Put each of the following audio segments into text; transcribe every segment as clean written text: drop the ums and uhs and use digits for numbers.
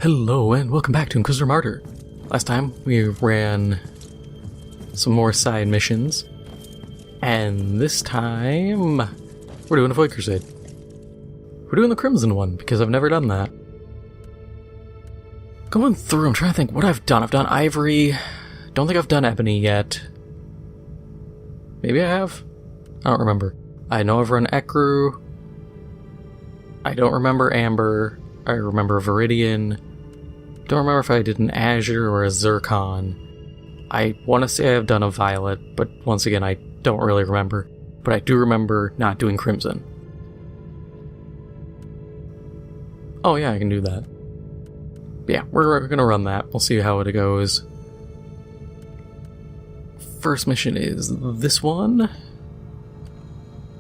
Hello and welcome back to Inquisitor Martyr. Last time we ran some more side missions, and this time we're doing a Void Crusade. We're doing the Crimson one because I've never done that. Going through, I'm trying to think what I've done. I've done Ivory. Don't think I've done Ebony yet. Maybe I have? I don't remember. I know I've run Ekru. I don't remember Amber. I remember Viridian. Don't remember if I did an Azure or a Zircon. I want to say I've done a Violet, but once again, I don't really remember. But I do remember not doing Crimson. Oh yeah, I can do that. Yeah, we're gonna run that. We'll see how it goes. First mission is this one.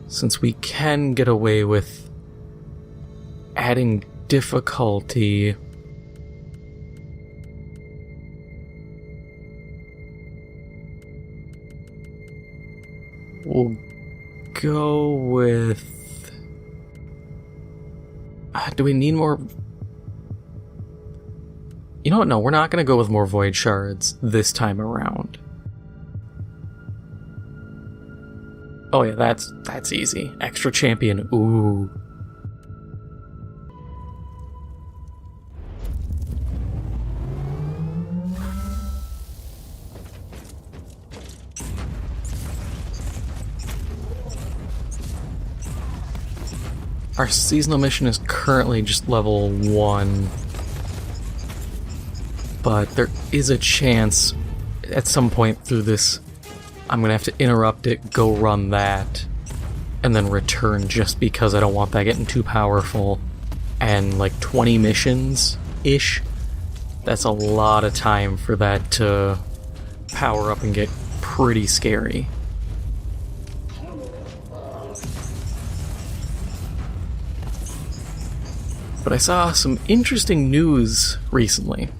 Since we can get away with adding difficulty, we'll go with... do we need more... You know what? No, we're not going to go with more Void Shards this time around. Oh yeah, that's easy. Extra Champion. Ooh. Our seasonal mission is currently just level 1. But there is a chance at some point through this I'm going to have to interrupt it, go run that, and then return just because I don't want that getting too powerful. And like 20 missions-ish, that's a lot of time for that to power up and get pretty scary. But I saw some interesting news recently.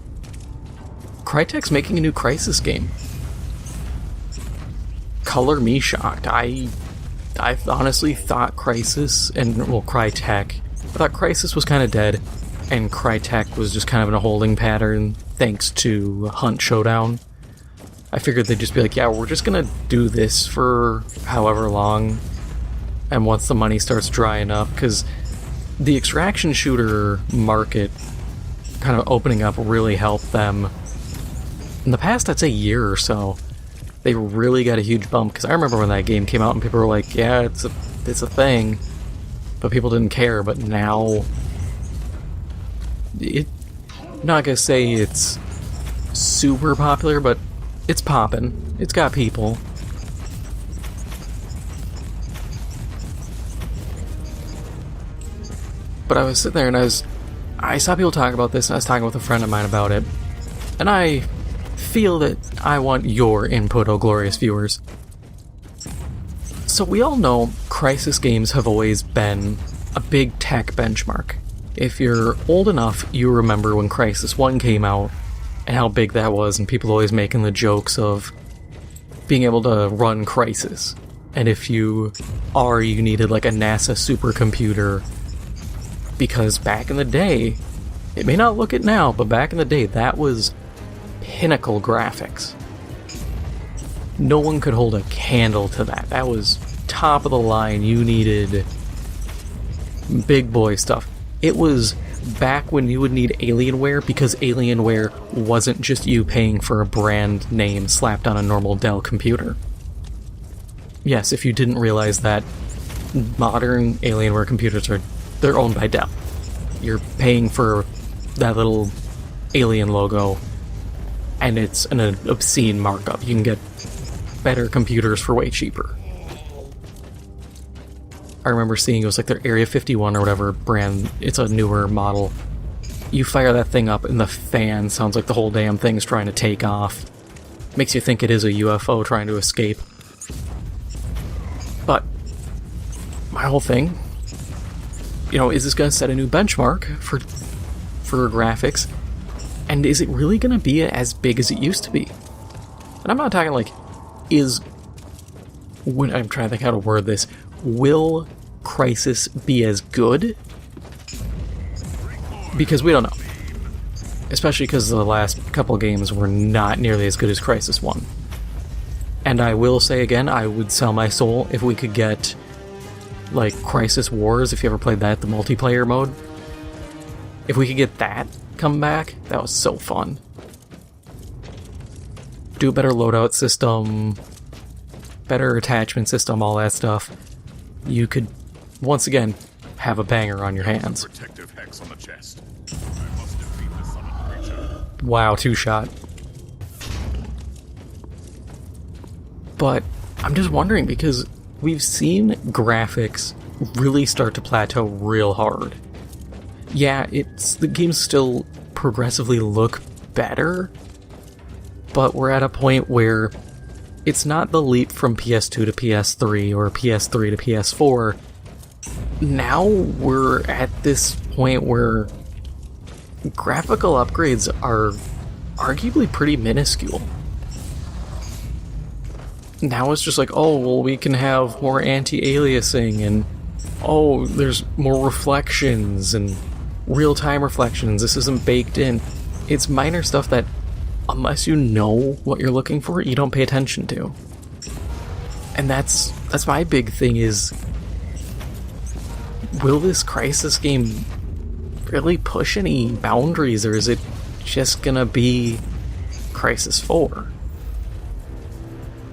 Crytek's making a new Crysis game. Color me shocked. I honestly thought Crysis, and well, Crytek, I thought Crysis was kind of dead, and Crytek was just kind of in a holding pattern thanks to Hunt Showdown. I figured they'd just be like, yeah, we're just gonna do this for however long, and once the money starts drying up, because the extraction shooter market kind of opening up really helped them. In the past, I'd say year or so, they really got a huge bump, because I remember when that game came out and people were like, yeah, it's a thing, but people didn't care. But now, I'm not gonna say it's super popular, but it's popping. It's got people. But I was sitting there and I saw people talk about this, and I was talking with a friend of mine about it, and I feel that I want your input, oh glorious viewers. So we all know Crysis games have always been a big tech benchmark. If you're old enough, you remember when Crysis 1 came out and how big that was, and people always making the jokes of being able to run Crysis. And if you needed like a NASA supercomputer, because back in the day, it may not look it now, but back in the day, that was pinnacle graphics. No one could hold a candle to that. That was top of the line. You needed big boy stuff. It was back when you would need Alienware, because Alienware wasn't just you paying for a brand name slapped on a normal Dell computer. Yes, if you didn't realize that, modern Alienware computers they're owned by Dell. You're paying for that little alien logo, and it's an obscene markup. You can get better computers for way cheaper. I remember seeing it was like their Area 51 or whatever brand. It's a newer model. You fire that thing up and the fan sounds like the whole damn thing's trying to take off. Makes you think it is a UFO trying to escape. But my whole thing, is this going to set a new benchmark for graphics? And is it really going to be as big as it used to be? And I'm not talking like, I'm trying to think how to word this. Will Crysis be as good? Because we don't know. Especially because the last couple games were not nearly as good as Crysis 1. And I will say again, I would sell my soul if we could get, like, Crysis Wars, if you ever played that, the multiplayer mode. If we could get that come back, that was so fun. Do a better loadout system, better attachment system, all that stuff. You could, once again, have a banger on your hands. Protective hex on the chest. I must defeat the summoned creature. Wow, 2-shot. But I'm just wondering, because we've seen graphics really start to plateau real hard. Yeah, the games still progressively look better, but we're at a point where it's not the leap from PS2 to PS3 or PS3 to PS4. Now we're at this point where graphical upgrades are arguably pretty minuscule. Now it's just like, oh, well, we can have more anti-aliasing, and oh, there's more reflections and real-time reflections. This isn't baked in. It's minor stuff that, unless you know what you're looking for, you don't pay attention to. And that's my big thing is, will this Crysis game really push any boundaries, or is it just gonna be Crysis 4?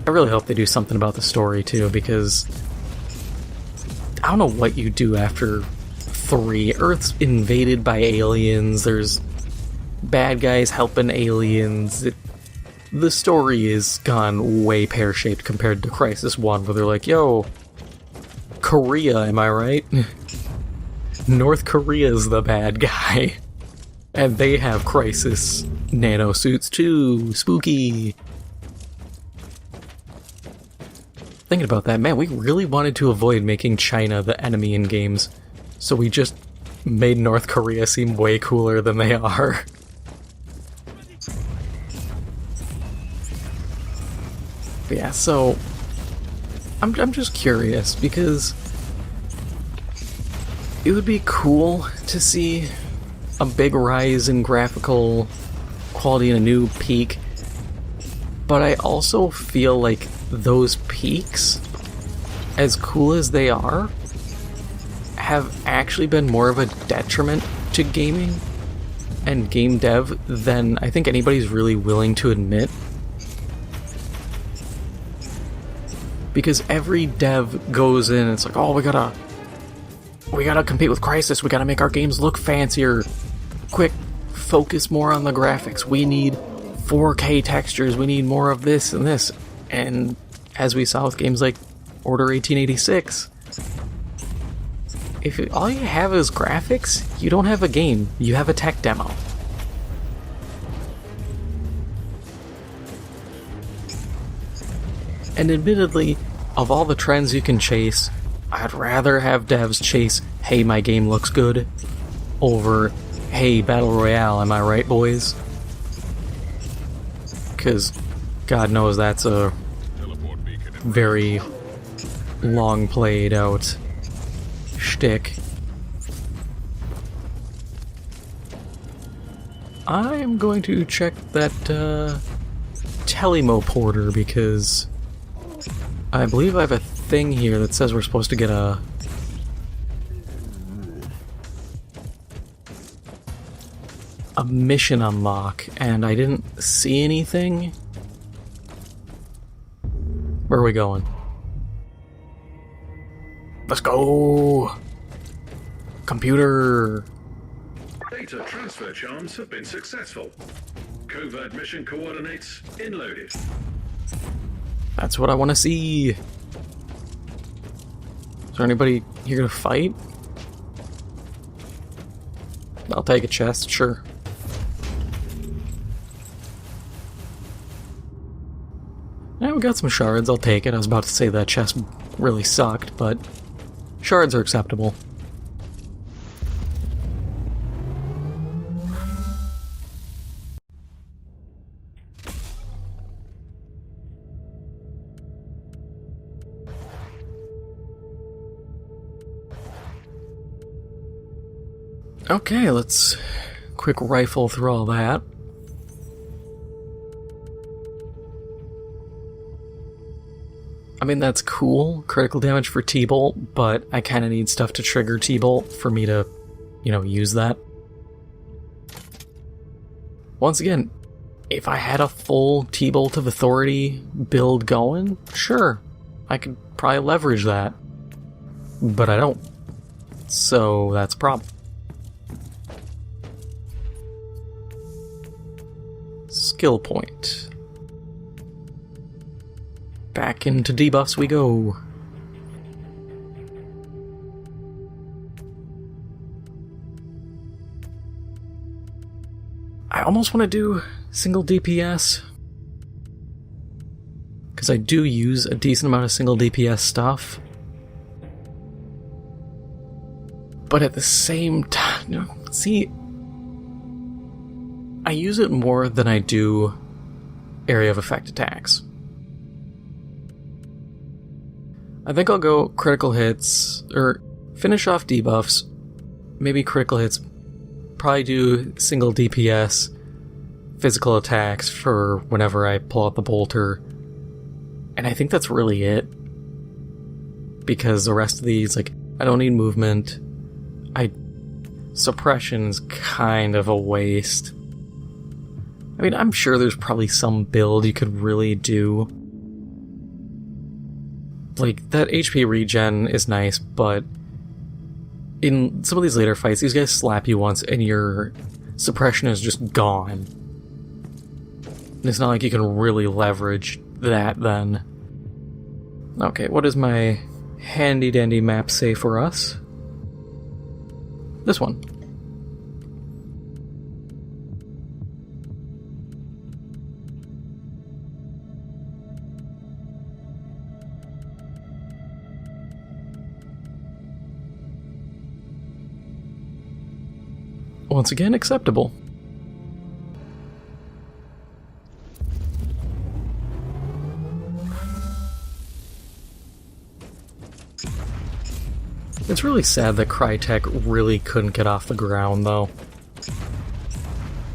I really hope they do something about the story too, because I don't know what you do after 3. Earth's invaded by aliens, there's bad guys helping aliens. The story is gone way pear-shaped compared to Crysis 1, where they're like, yo, Korea, am I right? North Korea's the bad guy. And they have Crysis nanosuits too. Spooky. Thinking about that, man, we really wanted to avoid making China the enemy in games, so we just made North Korea seem way cooler than they are. But yeah, so I'm just curious, because it would be cool to see a big rise in graphical quality and a new peak, but I also feel like those peaks, as cool as they are, have actually been more of a detriment to gaming and game dev than I think anybody's really willing to admit. Because every dev goes in and it's like, oh, we gotta compete with Crysis, we gotta make our games look fancier. Quick, focus more on the graphics. We need 4K textures, we need more of this and this. And as we saw with games like Order 1886, if all you have is graphics, you don't have a game, you have a tech demo. And admittedly, of all the trends you can chase, I'd rather have devs chase, hey, my game looks good, over, hey, Battle Royale, am I right, boys? Because God knows that's a very long played out shtick. I'm going to check that Telemo Porter, because I believe I have a thing here that says we're supposed to get a mission unlock, and I didn't see anything. Where are we going? Let's go! Computer! Data transfer charms have been successful. Covert mission coordinates inloaded. That's what I want to see. Is there anybody here to fight? I'll take a chest, sure. Yeah, we got some shards, I'll take it. I was about to say that chest really sucked, but shards are acceptable. Okay, let's quick rifle through all that. I mean, that's cool, critical damage for T-Bolt, but I kind of need stuff to trigger T-Bolt for me to, you know, use that. Once again, if I had a full T-Bolt of Authority build going, sure, I could probably leverage that. But I don't. So that's a problem. Skill point. Back into debuffs we go. I almost want to do single DPS, because I do use a decent amount of single DPS stuff. But at the same time, see, I use it more than I do area of effect attacks. I think I'll go critical hits, or finish off debuffs, maybe critical hits, probably do single DPS, physical attacks for whenever I pull out the bolter, and I think that's really it. Because the rest of these, like, I don't need movement, suppression's kind of a waste. I mean, I'm sure there's probably some build you could really do. Like, that HP regen is nice, but in some of these later fights, these guys slap you once and your suppression is just gone. And it's not like you can really leverage that then. Okay, what does my handy-dandy map say for us? This one. Once again, acceptable. It's really sad that Crytek really couldn't get off the ground, though.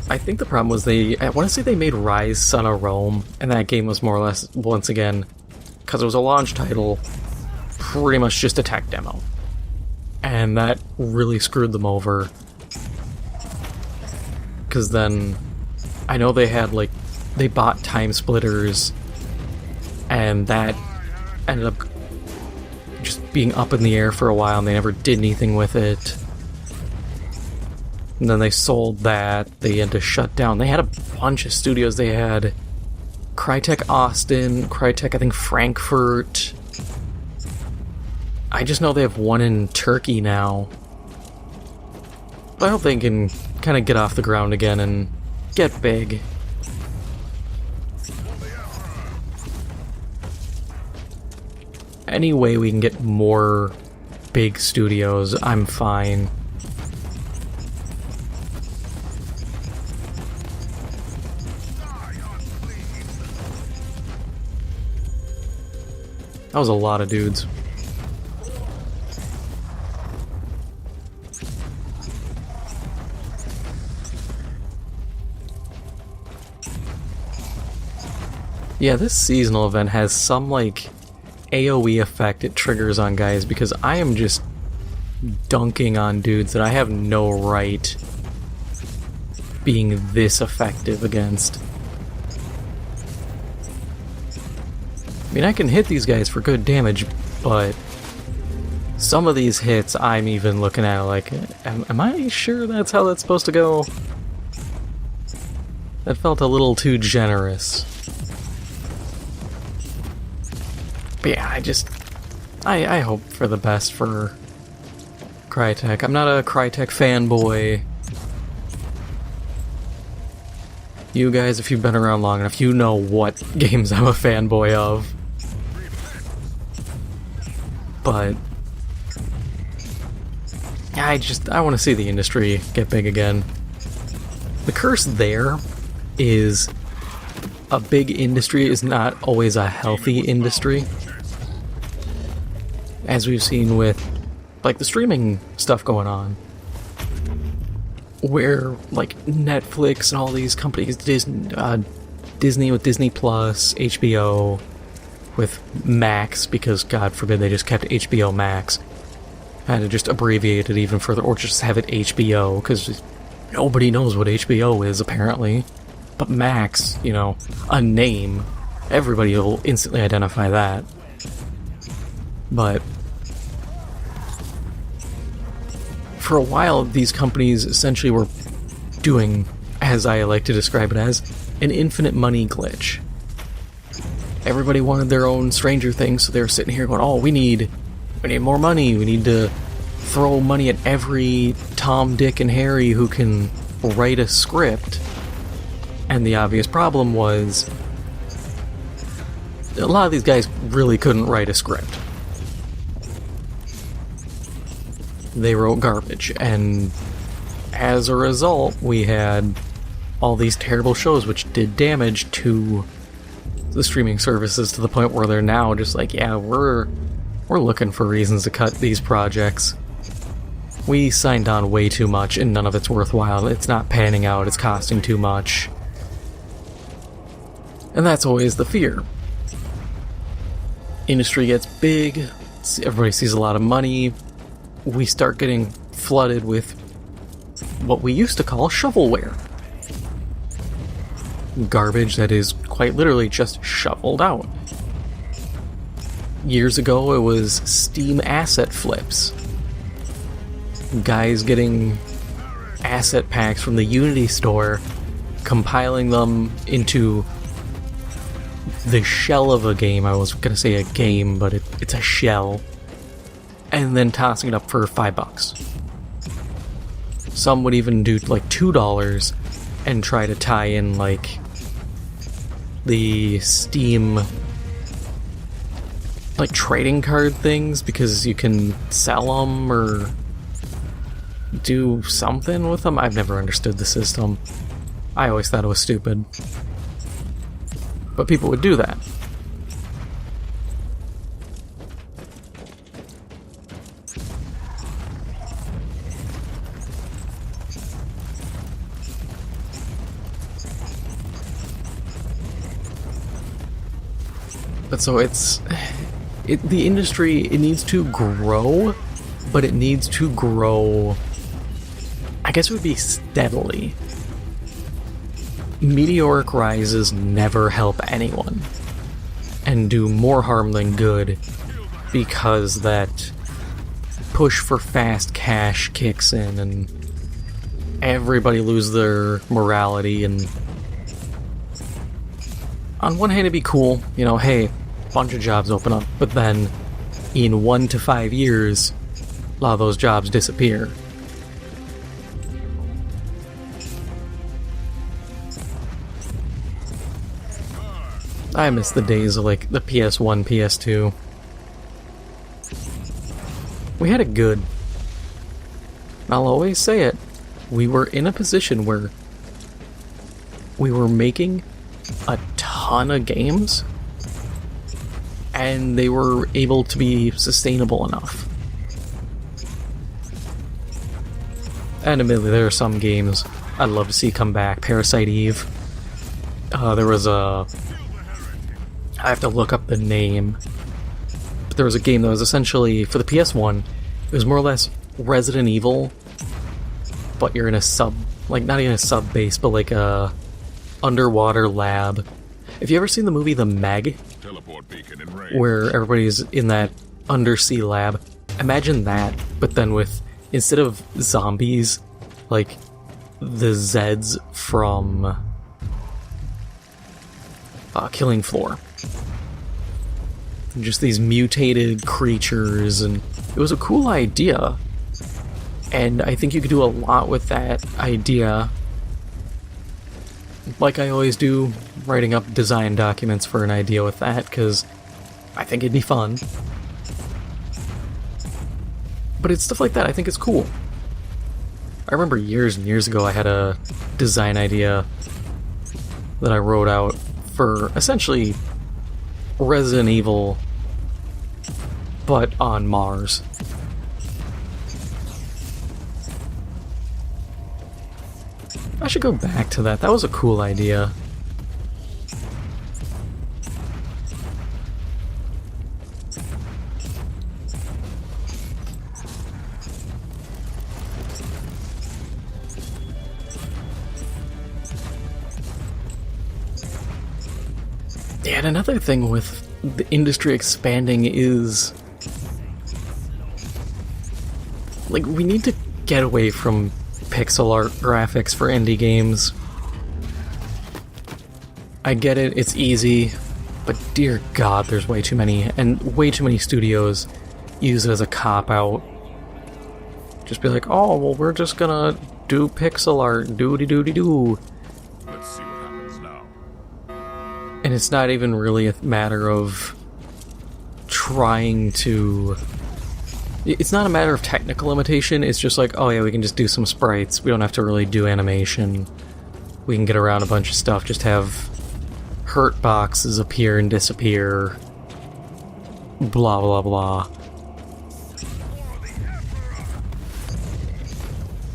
I think the problem was I want to say they made Rise Son of Rome, and that game was more or less, once again, because it was a launch title, pretty much just a tech demo. And that really screwed them over. Because then, I know they had, like, they bought Time Splitters, and that ended up just being up in the air for a while, and they never did anything with it. And then they sold that, they had to shut down. They had a bunch of studios. They had Crytek Austin, Crytek, I think, Frankfurt. I just know they have one in Turkey now. But I hope they can kind of get off the ground again and get big. Any way we can get more big studios, I'm fine. That was a lot of dudes. Yeah, this seasonal event has some, like, AoE effect it triggers on guys, because I am just dunking on dudes that I have no right being this effective against. I mean, I can hit these guys for good damage, but some of these hits I'm even looking at like, am I sure that's how that's supposed to go? That felt a little too generous. But yeah, I hope for the best for Crytek. I'm not a Crytek fanboy. You guys, if you've been around long enough, you know what games I'm a fanboy of. But I want to see the industry get big again. The curse there is a big industry is not always a healthy industry. As we've seen with, like, the streaming stuff going on. where like Netflix and all these companies, Disney with Disney Plus, HBO with Max, because God forbid they just kept HBO Max, had to just abbreviate it even further, or just have it HBO, because nobody knows what HBO is apparently. But Max, you know, a name, everybody will instantly identify that. But for a while, these companies essentially were doing, as I like to describe it as, an infinite money glitch. Everybody wanted their own Stranger Things, so they were sitting here going, oh, we need more money, we need to throw money at every Tom, Dick, and Harry who can write a script. And the obvious problem was, a lot of these guys really couldn't write a script. They wrote garbage, and as a result, we had all these terrible shows which did damage to the streaming services, to the point where they're now just like, yeah, we're looking for reasons to cut these projects. We signed on way too much and none of it's worthwhile. It's not panning out, it's costing too much. And that's always the fear. Industry gets big, everybody sees a lot of money, we start getting flooded with what we used to call shovelware. Garbage that is quite literally just shoveled out. Years ago, it was Steam asset flips. Guys getting asset packs from the Unity store, compiling them into the shell of a game. I was gonna say a game, but it's a shell. And then tossing it up for $5. Some would even do like $2 and try to tie in like the Steam like trading card things, because you can sell them or do something with them. I've never understood the system. I always thought it was stupid. But people would do that. But so the industry, it needs to grow, but it needs to grow, I guess it would be steadily. Meteoric rises never help anyone, and do more harm than good, because that push for fast cash kicks in, and everybody loses their morality. And on one hand, it'd be cool, you know, hey, bunch of jobs open up, but then in 1 to 5 years, a lot of those jobs disappear. I miss the days of like the PS1, PS2. We had it good. I'll always say it. We were in a position where we were making a ton of games, and they were able to be sustainable enough. And admittedly, there are some games I'd love to see come back. Parasite Eve. There was a... I have to look up the name. But there was a game that was essentially, for the PS1, it was more or less Resident Evil, but you're in a like not even a sub base, but like a underwater lab. Have you ever seen the movie The Meg? Teleport beacon in range. Where everybody's in that undersea lab. Imagine that, but then with, instead of zombies, like the Zeds from Killing Floor. Just these mutated creatures, and it was a cool idea. And I think you could do a lot with that idea. Like I always do, writing up design documents for an idea with that, because I think it'd be fun. But it's stuff like that, I think it's cool. I remember years and years ago I had a design idea that I wrote out for essentially Resident Evil, but on Mars. I should go back to that. That was a cool idea. Yeah, and another thing with the industry expanding is, like, we need to get away from pixel art graphics for indie games. I get it, it's easy, but dear God, there's way too many, and way too many studios use it as a cop-out. Just be like, oh, well, we're just gonna do pixel art, doody-doody-doo. Let's see what happens now. And it's not even really a matter of trying to... It's not a matter of technical limitation, it's just like, oh yeah, we can just do some sprites, we don't have to really do animation. We can get around a bunch of stuff, just have hurt boxes appear and disappear. Blah blah blah.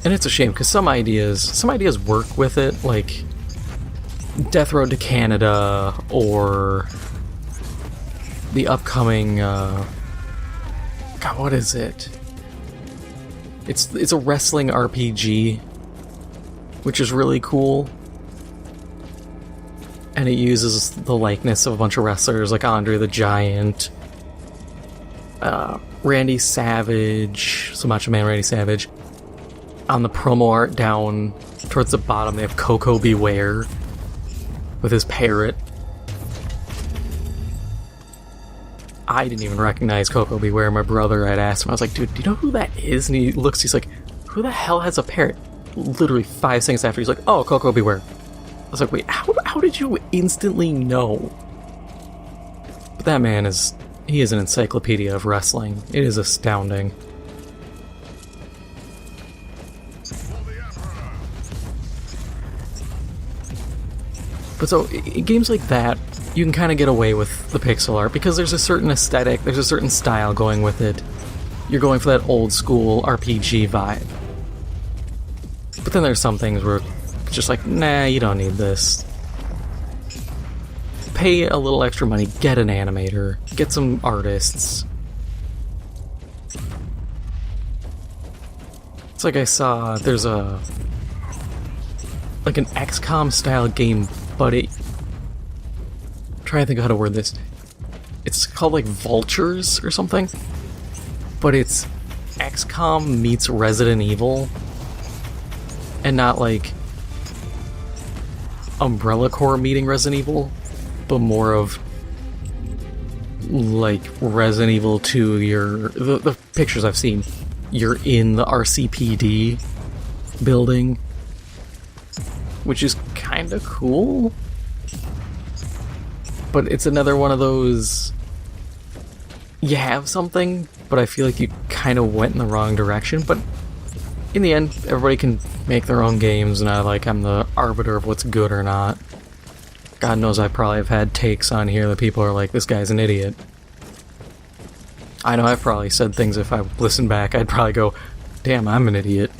And it's a shame, because some ideas work with it, like Death Road to Canada, or the upcoming, God, what is it? It's a wrestling RPG, which is really cool. And it uses the likeness of a bunch of wrestlers, like Andre the Giant, Randy Savage, so Macho Man Randy Savage. On the promo art down towards the bottom, they have Coco Beware with his parrot. I didn't even recognize Coco Beware. My brother had asked him, I was like, dude, do you know who that is? And he looks, he's like, who the hell has a parrot? Literally 5 seconds after, he's like, oh, Coco Beware. I was like, wait, how did you instantly know? But that man he is an encyclopedia of wrestling. It is astounding. But so, in games like that, you can kind of get away with the pixel art because there's a certain aesthetic, there's a certain style going with it. You're going for that old school RPG vibe. But then there's some things where it's just like, nah, you don't need this. Pay a little extra money, get an animator, get some artists. It's like I saw, there's like an XCOM style game, but I'm trying to think of how to word this. It's called like Vultures or something, but it's XCOM meets Resident Evil, and not like Umbrella Corps meeting Resident Evil, but more of like Resident Evil 2. The pictures I've seen, you're in the RCPD building, which is kind of cool. But it's another one of those, you have something, but I feel like you kind of went in the wrong direction. But in the end, everybody can make their own games, and I'm the arbiter of what's good or not. God knows I probably have had takes on here that people are like, this guy's an idiot. I know I've probably said things, if I listened back, I'd probably go, damn, I'm an idiot.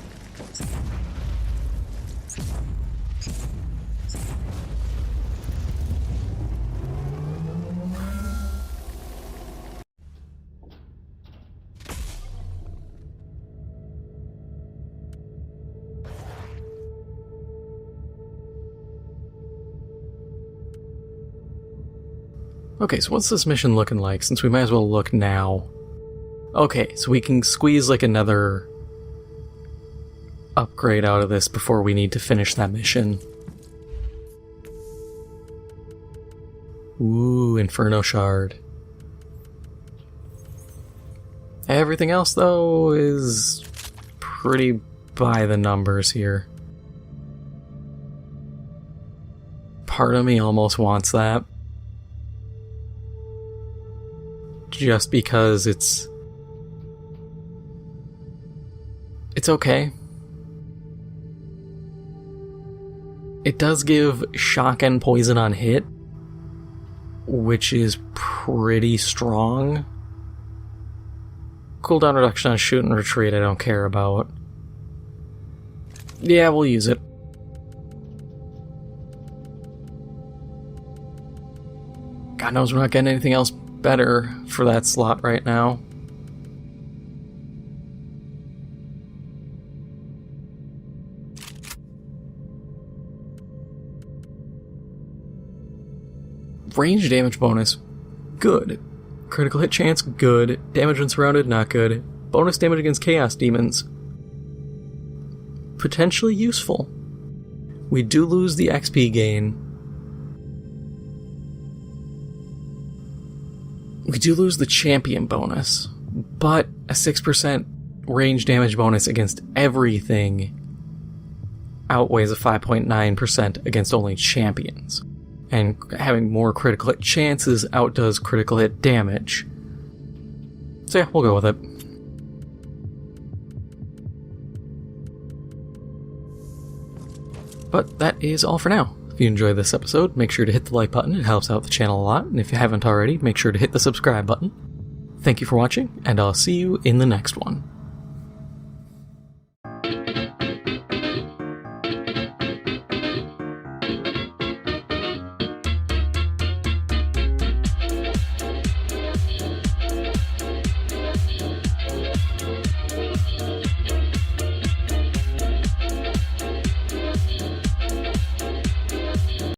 Okay, so what's this mission looking like, since we might as well look now? Okay, so we can squeeze like another upgrade out of this before we need to finish that mission. Ooh, Inferno Shard. Everything else, though, is pretty by the numbers here. Part of me almost wants that. Just because it's okay. It does give shock and poison on hit, which is pretty strong. Cooldown reduction on shoot and retreat I don't care about. Yeah, we'll use it. God knows we're not getting anything else better for that slot right now. Range damage bonus, good. Critical hit chance, good. Damage when surrounded, not good. Bonus damage against chaos demons, potentially useful. We do lose the XP gain. We do lose the champion bonus, but a 6% range damage bonus against everything outweighs a 5.9% against only champions. And having more critical hit chances outdoes critical hit damage. So yeah, we'll go with it. But that is all for now. If you enjoyed this episode, make sure to hit the like button, it helps out the channel a lot, and if you haven't already, make sure to hit the subscribe button. Thank you for watching, and I'll see you in the next one.